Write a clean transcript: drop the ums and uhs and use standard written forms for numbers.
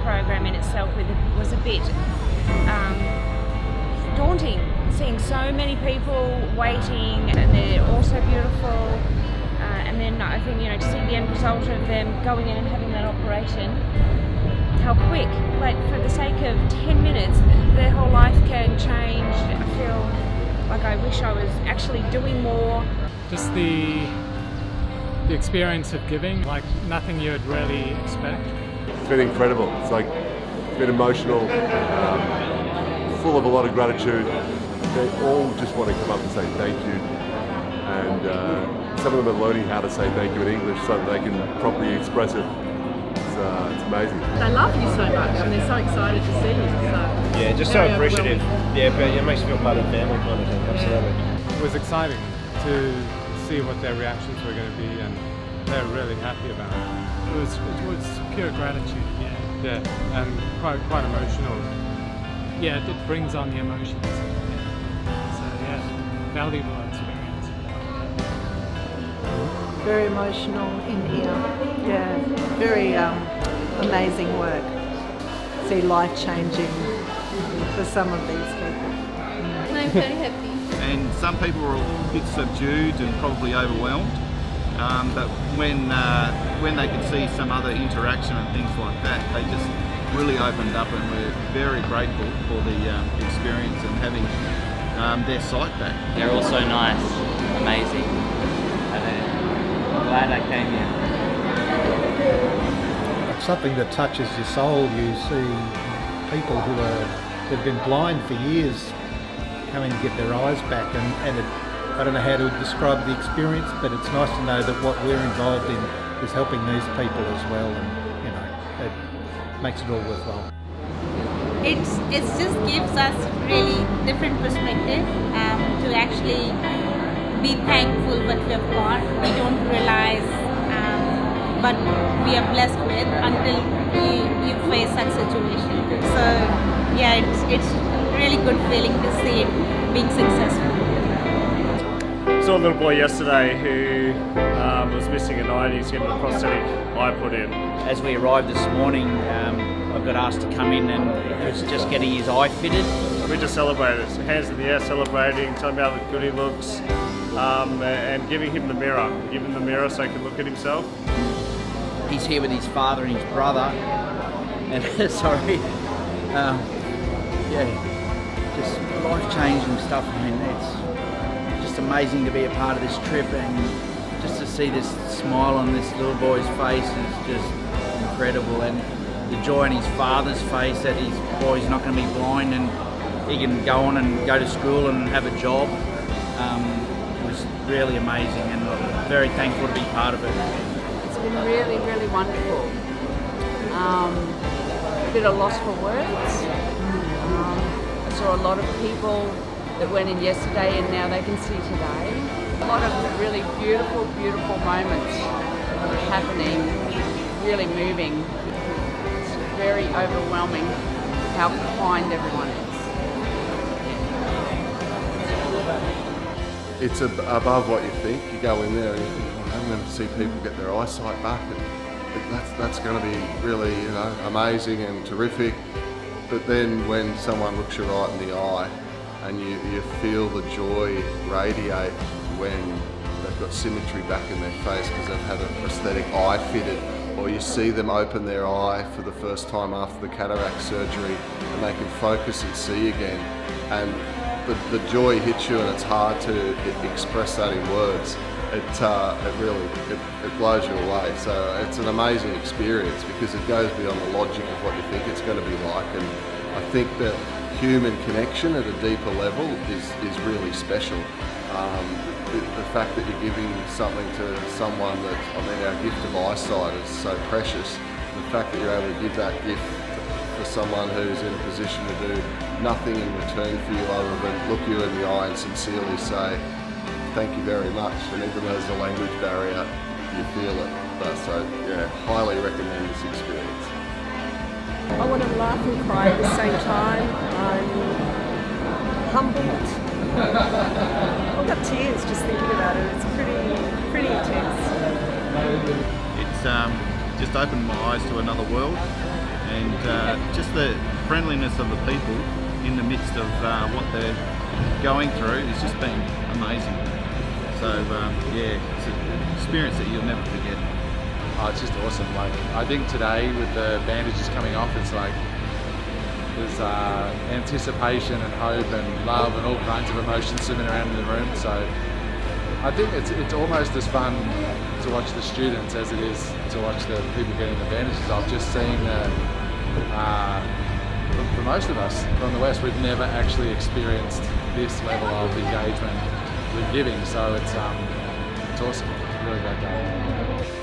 program in itself was a bit daunting, seeing so many people waiting, and they're all so beautiful. And then I think, to see the end result of them going in and having that operation, how quick, like for the sake of 10 minutes, their whole life can change. I feel like I wish I was actually doing more. Just the experience of giving, like nothing you would really expect. It's been incredible. It's been emotional, full of a lot of gratitude. They all just want to come up and say thank you. And some of them are learning how to say thank you in English so that they can properly express it. It's amazing. They love you so much and they're so excited to see you. So yeah, just so appreciative. Yeah, but it makes you feel part of the family kind of thing, absolutely. It was exciting to see what their reactions were going to be, and they're really happy about it. It was pure gratitude, yeah, and quite emotional. Yeah, it brings on the emotions. Yeah. So yeah, valuable experience. Very emotional in here. Yeah, very amazing work. See life changing for some of these people. I'm very happy. And some people were a bit subdued and probably overwhelmed, but when they could see some other interaction and things like that, they just really opened up, and we're very grateful for the experience and having their sight back. They're all so nice, amazing, and I'm glad I came here. It's something that touches your soul. You see people who've been blind for years coming to get their eyes back, and I don't know how to describe the experience, but it's nice to know that what we're involved in is helping these people as well, and it makes it all worthwhile. It just gives us really different perspective to actually be thankful what we have got. We don't realize what we are blessed with until you face such situation. So yeah, it's really good feeling to see it being successful. Saw a little boy yesterday who was missing an eye, and he's getting a prosthetic eye put in. As we arrived this morning, I got asked to come in, and he was just getting his eye fitted. We just celebrated, hands in the air, celebrating, telling him how good he looks, and giving him the mirror. Give him the mirror so he can look at himself. He's here with his father and his brother, and sorry, just life-changing stuff. I mean, it's just amazing to be a part of this trip, and just to see this smile on this little boy's face is just incredible, and the joy on his father's face that his boy's not going to be blind and he can go on and go to school and have a job. It was really amazing, and I'm very thankful to be part of it. It's been really, really wonderful. A bit of loss for words. I saw a lot of people that went in yesterday and now they can see today. A lot of really beautiful, beautiful moments happening, really moving. It's very overwhelming how kind everyone is. It's above what you think. You go in there and you think, I'm going to see people get their eyesight back, and that's going to be really, amazing and terrific. But then when someone looks you right in the eye and you feel the joy radiate when they've got symmetry back in their face because they've had a prosthetic eye fitted, or you see them open their eye for the first time after the cataract surgery and they can focus and see again, and the joy hits you, and it's hard to express that in words. It blows you away. So it's an amazing experience because it goes beyond the logic of what you think it's going to be like, and I think that human connection at a deeper level is really special. The fact that you're giving something to someone that, our gift of eyesight is so precious. The fact that you're able to give that gift for someone who's in a position to do nothing in return for you other than look you in the eye and sincerely say, thank you very much. And even though there's a language barrier, you feel it. So yeah, highly recommend this experience. I want to laugh and cry at the same time. I'm humbled. I've got tears just thinking about it. It's pretty intense. It's just opened my eyes to another world, and just the friendliness of the people in the midst of what they're going through has just been amazing. So yeah, it's an experience that you'll never forget. Oh, it's just awesome. Like, I think today with the bandages coming off, it's like there's anticipation and hope and love and all kinds of emotions swimming around in the room. So I think it's almost as fun to watch the students as it is to watch the people getting the bandages off. Just seeing for most of us from the West, we've never actually experienced this level of engagement with giving. So it's awesome. It's a really great day.